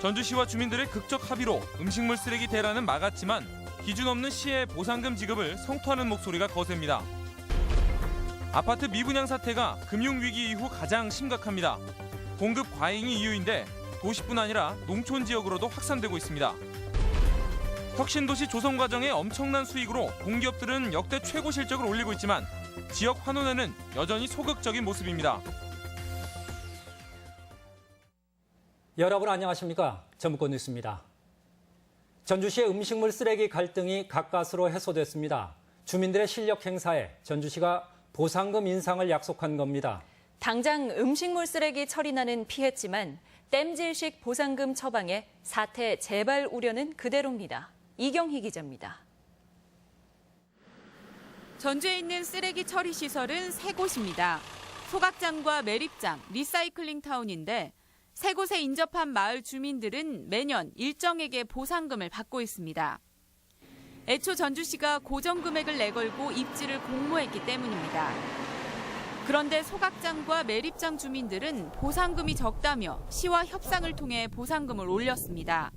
전주시와 주민들의 극적 합의로 음식물 쓰레기 대란은 막았지만 기준 없는 시의 보상금 지급을 성토하는 목소리가 거셉니다. 아파트 미분양 사태가 금융위기 이후 가장 심각합니다. 공급 과잉이 이유인데 도시뿐 아니라 농촌 지역으로도 확산되고 있습니다. 혁신도시 조성 과정의 엄청난 수익으로 공기업들은 역대 최고 실적을 올리고 있지만 지역 환원에는 여전히 소극적인 모습입니다. 여러분 안녕하십니까? 전북권 뉴스입니다. 전주시의 음식물 쓰레기 갈등이 가까스로 해소됐습니다. 주민들의 실력 행사에 전주시가 보상금 인상을 약속한 겁니다. 당장 음식물 쓰레기 처리나는 피했지만 땜질식 보상금 처방에 사태 재발 우려는 그대로입니다. 이경희 기자입니다. 전주에 있는 쓰레기 처리 시설은 세 곳입니다. 소각장과 매립장, 리사이클링 타운인데 세 곳에 인접한 마을 주민들은 매년 일정액의 보상금을 받고 있습니다. 애초 전주시가 고정 금액을 내걸고 입지를 공모했기 때문입니다. 그런데 소각장과 매립장 주민들은 보상금이 적다며 시와 협상을 통해 보상금을 올렸습니다.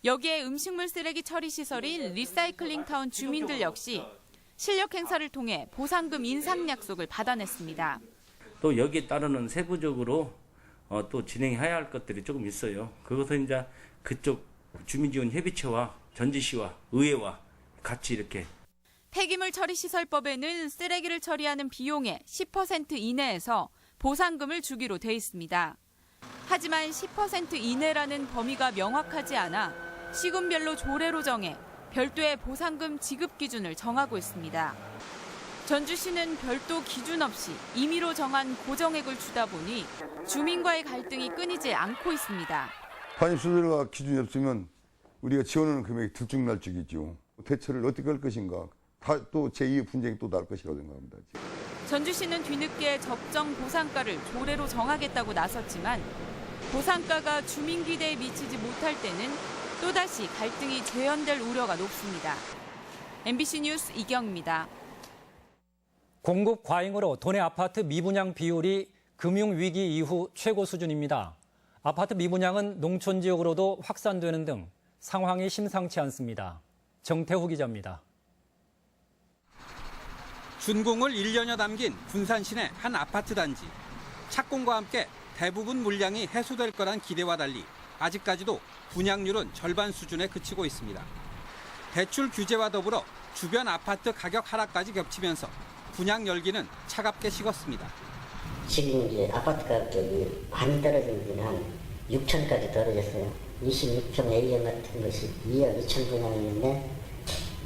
여기에 음식물 쓰레기 처리 시설인 리사이클링 타운 주민들 역시 실력 행사를 통해 보상금 인상 약속을 받아냈습니다. 또 여기에 따르는 세부적으로 또 진행해야 할 것들이 조금 있어요. 그것은 이제 그쪽 주민지원협의체와 전주시와 의회와 같이 이렇게. 폐기물 처리 시설법에는 쓰레기를 처리하는 비용의 10% 이내에서 보상금을 주기로 돼 있습니다. 하지만 10% 이내라는 범위가 명확하지 않아 시군별로 조례로 정해 별도의 보상금 지급 기준을 정하고 있습니다. 전주시는 별도 기준 없이 임의로 정한 고정액을 주다 보니 주민과의 갈등이 끊이지 않고 있습니다. 반입수수료가 기준이 없으면 우리가 지원하는 금액이 들쭉날쭉이죠. 대처를 어떻게 할 것인가. 또 제2의 분쟁이 또 날 것이라고 생각합니다. 전주시는 뒤늦게 적정 보상가를 조례로 정하겠다고 나섰지만 보상가가 주민 기대에 미치지 못할 때는 또다시 갈등이 재현될 우려가 높습니다. MBC 뉴스 이경입니다. 공급 과잉으로 도내 아파트 미분양 비율이 금융위기 이후 최고 수준입니다. 아파트 미분양은 농촌 지역으로도 확산되는 등 상황이 심상치 않습니다. 정태후 기자입니다. 준공을 1년여 남긴 군산 시내 한 아파트 단지. 착공과 함께 대부분 물량이 해소될 거란 기대와 달리 아직까지도 분양률은 절반 수준에 그치고 있습니다. 대출 규제와 더불어 주변 아파트 가격 하락까지 겹치면서 분양 열기는 차갑게 식었습니다. 지금 이제 아파트 가격이 많이 떨어진 한 6천까지 떨어졌어요. 26평 A형 같은 것이 2억 2천 분양이었는데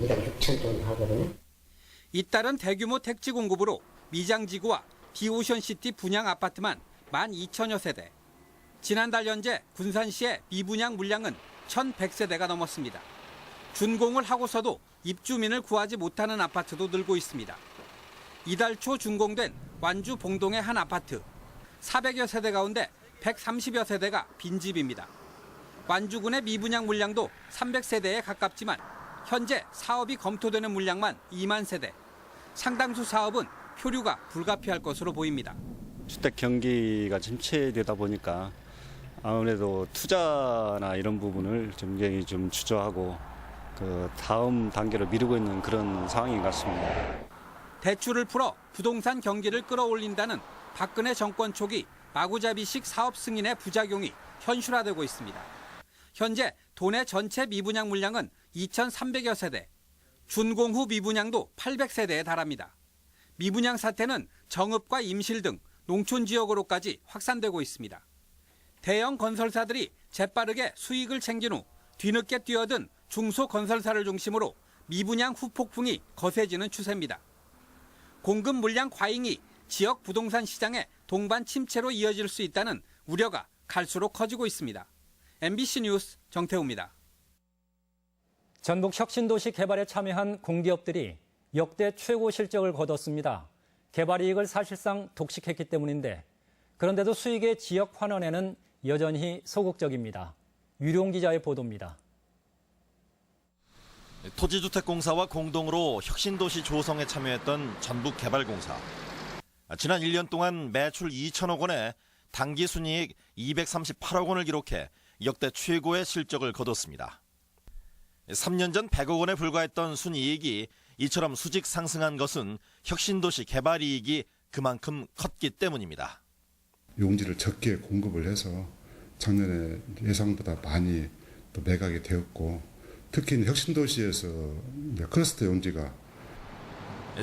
1억 6천 정도 하거든요. 잇따른 대규모 택지 공급으로 미장지구와 비오션시티 분양 아파트만 12,000여 세대. 지난달 현재 군산시의 미분양 물량은 1,100세대가 넘었습니다. 준공을 하고서도 입주민을 구하지 못하는 아파트도 늘고 있습니다. 이달 초 준공된 완주 봉동의 한 아파트. 400여 세대 가운데 130여 세대가 빈집입니다. 완주군의 미분양 물량도 300세대에 가깝지만 현재 사업이 검토되는 물량만 2만 세대. 상당수 사업은 표류가 불가피할 것으로 보입니다. 주택 경기가 침체되다 보니까 아무래도 투자나 이런 부분을 굉장히 좀 주저하고 그 다음 단계로 미루고 있는 그런 상황인 것 같습니다. 대출을 풀어 부동산 경기를 끌어올린다는 박근혜 정권 초기 마구잡이식 사업 승인의 부작용이 현실화되고 있습니다. 현재 도내 전체 미분양 물량은 2,300여 세대, 준공 후 미분양도 800세대에 달합니다. 미분양 사태는 정읍과 임실 등 농촌 지역으로까지 확산되고 있습니다. 대형 건설사들이 재빠르게 수익을 챙긴 후 뒤늦게 뛰어든 중소건설사를 중심으로 미분양 후폭풍이 거세지는 추세입니다. 공급 물량 과잉이 지역 부동산 시장의 동반 침체로 이어질 수 있다는 우려가 갈수록 커지고 있습니다. MBC 뉴스 정태우입니다. 전북 혁신도시 개발에 참여한 공기업들이 역대 최고 실적을 거뒀습니다. 개발 이익을 사실상 독식했기 때문인데 그런데도 수익의 지역 환원에는 여전히 소극적입니다. 유룡 기자의 보도입니다. 토지주택공사와 공동으로 혁신도시 조성에 참여했던 전북개발공사. 지난 1년 동안 매출 2천억 원에 당기순이익 238억 원을 기록해 역대 최고의 실적을 거뒀습니다. 3년 전 100억 원에 불과했던 순이익이 이처럼 수직 상승한 것은 혁신도시 개발 이익이 그만큼 컸기 때문입니다. 용지를 적게 공급을 해서 작년에 예상보다 많이 또 매각이 되었고, 특히 혁신도시에서 클러스터 용지가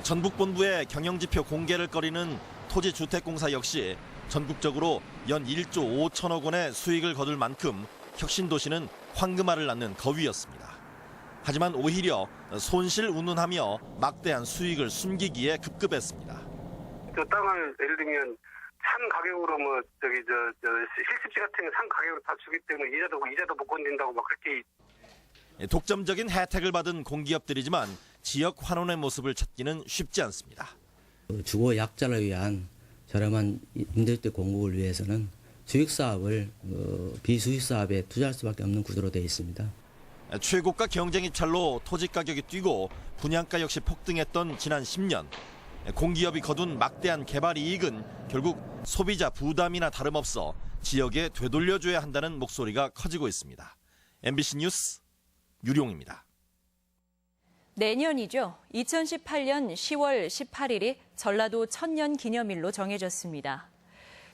전북본부의 경영지표 공개를 꺼리는 토지주택공사 역시 전국적으로 연 1조 5천억 원의 수익을 거둘 만큼 혁신도시는 황금알을 낳는 거위였습니다. 하지만 오히려 손실 운운하며 막대한 수익을 숨기기에 급급했습니다. 그 땅을 예를 들면 산 가격으로 실습지 같은 산 가격으로 다 주기 때문에 이자도 못 건진다고 막 그렇게. 독점적인 혜택을 받은 공기업들이지만 지역 환원의 모습을 찾기는 쉽지 않습니다. 주거 약자를 위한 저렴한 임대주택 공급을 위해서는 수익사업을 비수익사업에 투자할 수밖에 없는 구조로 되어 있습니다. 최고가 경쟁 입찰로 토지 가격이 뛰고 분양가 역시 폭등했던 지난 10년. 공기업이 거둔 막대한 개발 이익은 결국 소비자 부담이나 다름없어 지역에 되돌려줘야 한다는 목소리가 커지고 있습니다. MBC 뉴스 유룡입니다. 내년이죠. 2018년 10월 18일이 전라도 천년 기념일로 정해졌습니다.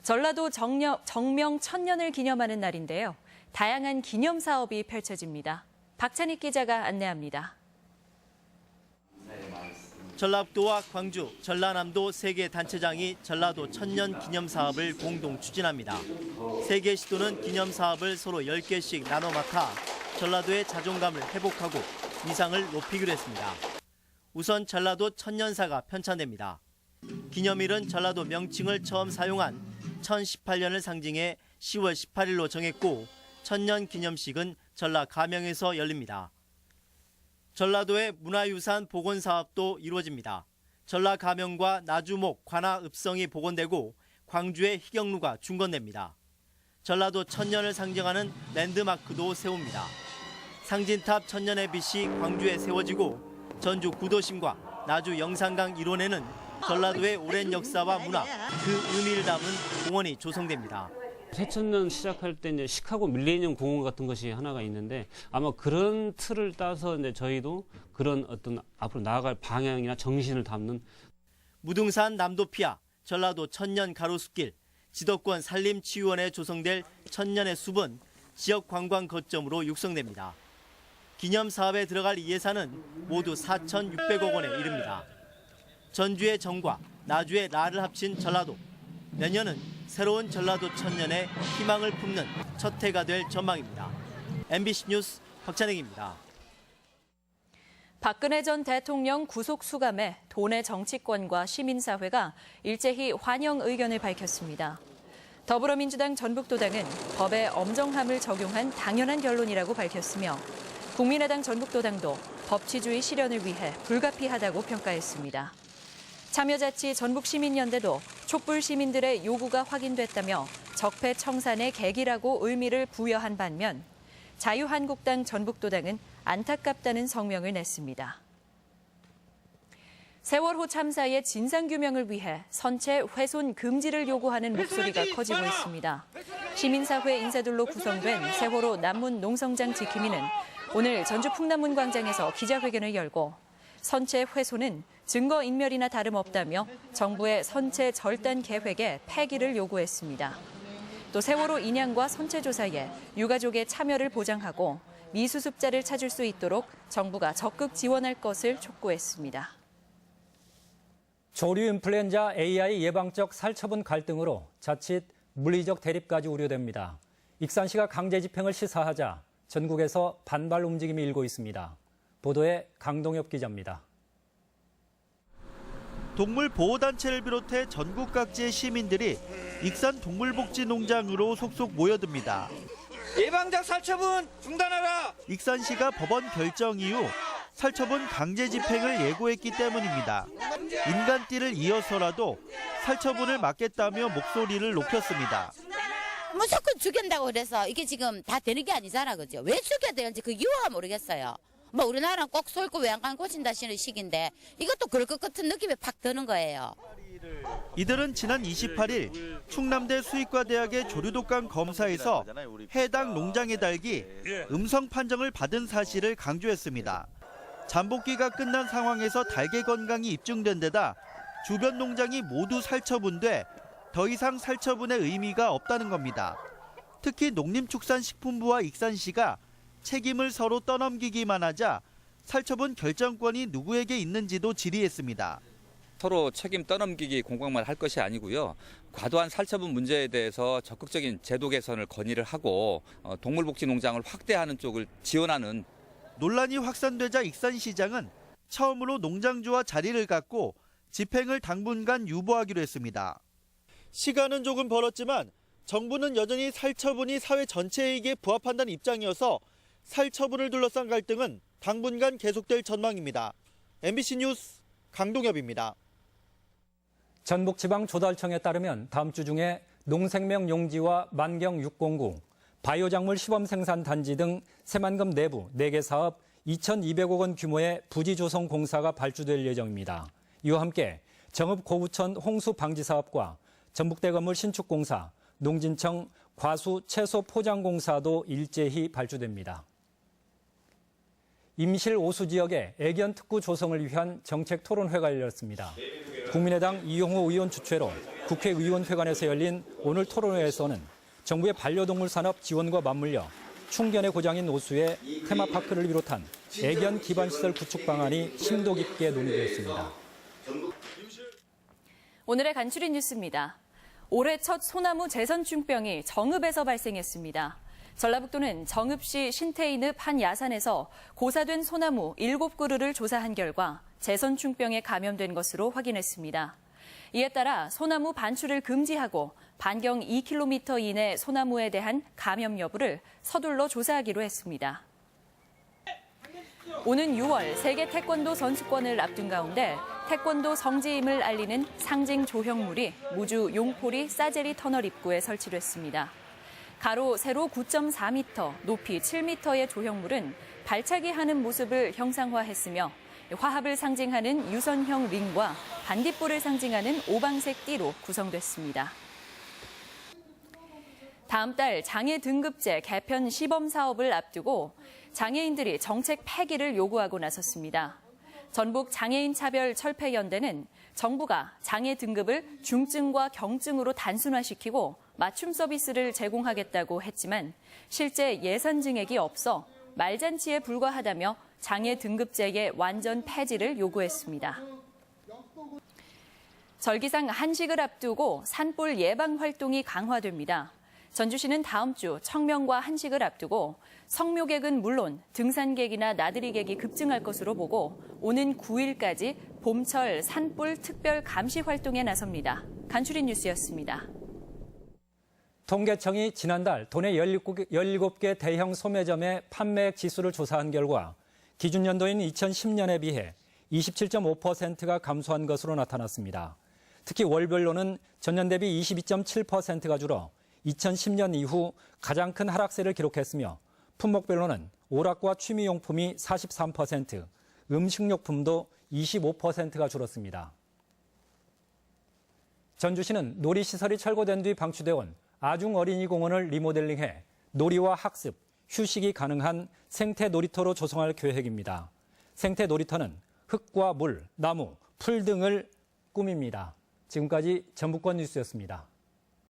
전라도 정명 천년을 기념하는 날인데요. 다양한 기념 사업이 펼쳐집니다. 박찬익 기자가 안내합니다. 전라북도와 광주, 전라남도 3개 단체장이 전라도 천년 기념 사업을 공동 추진합니다. 3개 시도는 기념 사업을 서로 10개씩 나눠 맡아 전라도의 자존감을 회복하고 위상을 높이기로 했습니다. 우선 전라도 천년사가 편찬됩니다. 기념일은 전라도 명칭을 처음 사용한 1018년을 상징해 10월 18일로 정했고, 천년 기념식은 전라 가명에서 열립니다. 전라도의 문화유산 복원 사업도 이루어집니다. 전라 가명과 나주목, 관아, 읍성이 복원되고 광주의 희경루가 중건됩니다. 전라도 천년을 상징하는 랜드마크도 세웁니다. 상진탑 천년의 빛이 광주에 세워지고 전주 구도심과 나주 영산강 일원에는 전라도의 오랜 역사와 문화, 그 의미를 담은 공원이 조성됩니다. 새천년 시작할 때 이제 시카고 밀레니엄 공원 같은 것이 하나가 있는데, 아마 그런 틀을 따서 이제 저희도 그런 어떤 앞으로 나아갈 방향이나 정신을 담는 무등산 남도피아, 전라도 천년 가로수길, 지도권 산림치유원에 조성될 천년의 숲은 지역 관광 거점으로 육성됩니다. 기념 사업에 들어갈 예산은 모두 4,600억 원에 이릅니다. 전주의 정과 나주의 라를 합친 전라도. 내년은 새로운 전라도 천년에 희망을 품는 첫 해가 될 전망입니다. MBC 뉴스 박찬익입니다. 박근혜 전 대통령 구속 수감에 도내 정치권과 시민사회가 일제히 환영 의견을 밝혔습니다. 더불어민주당 전북도당은 법에 엄정함을 적용한 당연한 결론이라고 밝혔으며, 국민의당 전북도당도 법치주의 실현을 위해 불가피하다고 평가했습니다. 참여자치 전북시민연대도 촛불 시민들의 요구가 확인됐다며 적폐 청산의 계기라고 의미를 부여한 반면, 자유한국당 전북도당은 안타깝다는 성명을 냈습니다. 세월호 참사의 진상규명을 위해 선체 훼손 금지를 요구하는 목소리가 커지고 있습니다. 시민사회 인사들로 구성된 세월호 남문 농성장 지킴이는 오늘 전주 풍남문 광장에서 기자회견을 열고, 선체 훼손은 증거인멸이나 다름없다며 정부의 선체 절단 계획의 폐기를 요구했습니다. 또 세월호 인양과 선체 조사에 유가족의 참여를 보장하고 미수습자를 찾을 수 있도록 정부가 적극 지원할 것을 촉구했습니다. 조류 인플루엔자 AI 예방적 살처분 갈등으로 자칫 물리적 대립까지 우려됩니다. 익산시가 강제 집행을 시사하자 전국에서 반발 움직임이 일고 있습니다. 보도에 강동엽 기자입니다. 동물보호단체를 비롯해 전국 각지의 시민들이 익산 동물복지농장으로 속속 모여듭니다. 예방적 살처분 중단하라! 익산시가 법원 결정 이후 살처분 강제 집행을 예고했기 때문입니다. 인간띠를 이어서라도 살처분을 막겠다며 목소리를 높였습니다. 무조건 죽인다고 그래서 이게 지금 다 되는 게 아니잖아, 그죠? 왜 죽여야 되는지 그 이유가 모르겠어요. 뭐 우리나라는 꼭 쏠고 외양간 고친다 시는 식인데 이것도 그럴 것 같은 느낌이 팍 드는 거예요. 이들은 지난 28일 충남대 수의과대학의 조류독감 검사에서 해당 농장의 닭이 음성 판정을 받은 사실을 강조했습니다. 잠복기가 끝난 상황에서 닭의 건강이 입증된 데다 주변 농장이 모두 살처분돼 더 이상 살처분의 의미가 없다는 겁니다. 특히 농림축산식품부와 익산시가 책임을 서로 떠넘기기만 하자 살처분 결정권이 누구에게 있는지도 질의했습니다. 서로 책임 떠넘기기 공방만 할 것이 아니고요. 과도한 살처분 문제에 대해서 적극적인 제도 개선을 건의를 하고 동물복지농장을 확대하는 쪽을 지원하는. 논란이 확산되자 익산시장은 처음으로 농장주와 자리를 갖고 집행을 당분간 유보하기로 했습니다. 시간은 조금 벌었지만 정부는 여전히 살처분이 사회 전체에게 부합한다는 입장이어서 살처분을 둘러싼 갈등은 당분간 계속될 전망입니다. MBC 뉴스 강동엽입니다. 전북지방조달청에 따르면 다음 주 중에 농생명 용지와 만경 609, 바이오작물 시범생산단지 등 새만금 내부 4개 사업 2,200억 원 규모의 부지 조성 공사가 발주될 예정입니다. 이와 함께 정읍 고우천 홍수 방지 사업과 전북대건물 신축공사, 농진청 과수 채소 포장 공사도 일제히 발주됩니다. 임실 오수 지역에 애견 특구 조성을 위한 정책 토론회가 열렸습니다. 국민의당 이용호 의원 주최로 국회의원회관에서 열린 오늘 토론회에서는 정부의 반려동물 산업 지원과 맞물려 충견의 고장인 오수에 테마파크를 비롯한 애견 기반 시설 구축 방안이 심도 깊게 논의됐습니다. 오늘의 간추린 뉴스입니다. 올해 첫 소나무 재선충병이 정읍에서 발생했습니다. 전라북도는 정읍시 신태인읍 한 야산에서 고사된 소나무 7그루를 조사한 결과 재선충병에 감염된 것으로 확인했습니다. 이에 따라 소나무 반출을 금지하고 반경 2km 이내 소나무에 대한 감염 여부를 서둘러 조사하기로 했습니다. 오는 6월 세계 태권도 선수권을 앞둔 가운데 태권도 성지임을 알리는 상징 조형물이 무주 용포리 사제리 터널 입구에 설치됐습니다. 가로 세로 9.4m, 높이 7m의 조형물은 발차기 하는 모습을 형상화했으며 화합을 상징하는 유선형 링과 반딧불을 상징하는 오방색 띠로 구성됐습니다. 다음 달 장애 등급제 개편 시범 사업을 앞두고 장애인들이 정책 폐기를 요구하고 나섰습니다. 전북 장애인 차별 철폐연대는 정부가 장애 등급을 중증과 경증으로 단순화시키고 맞춤 서비스를 제공하겠다고 했지만 실제 예산 증액이 없어 말잔치에 불과하다며 장애 등급제의 완전 폐지를 요구했습니다. 절기상 한식을 앞두고 산불 예방 활동이 강화됩니다. 전주시는 다음 주 청명과 한식을 앞두고 성묘객은 물론 등산객이나 나들이객이 급증할 것으로 보고 오는 9일까지 봄철 산불 특별 감시 활동에 나섭니다. 간추린 뉴스였습니다. 통계청이 지난달 도내 17개 대형 소매점의 판매액 지수를 조사한 결과 기준 연도인 2010년에 비해 27.5%가 감소한 것으로 나타났습니다. 특히 월별로는 전년 대비 22.7%가 줄어 2010년 이후 가장 큰 하락세를 기록했으며 품목별로는 오락과 취미용품이 43%, 음식료품도 25%가 줄었습니다. 전주시는 놀이시설이 철거된 뒤 방치되어 아중 어린이 공원을 리모델링해 놀이와 학습, 휴식이 가능한 생태 놀이터로 조성할 계획입니다. 생태 놀이터는 흙과 물, 나무, 풀 등을 꾸밉니다. 지금까지 전북권 뉴스였습니다.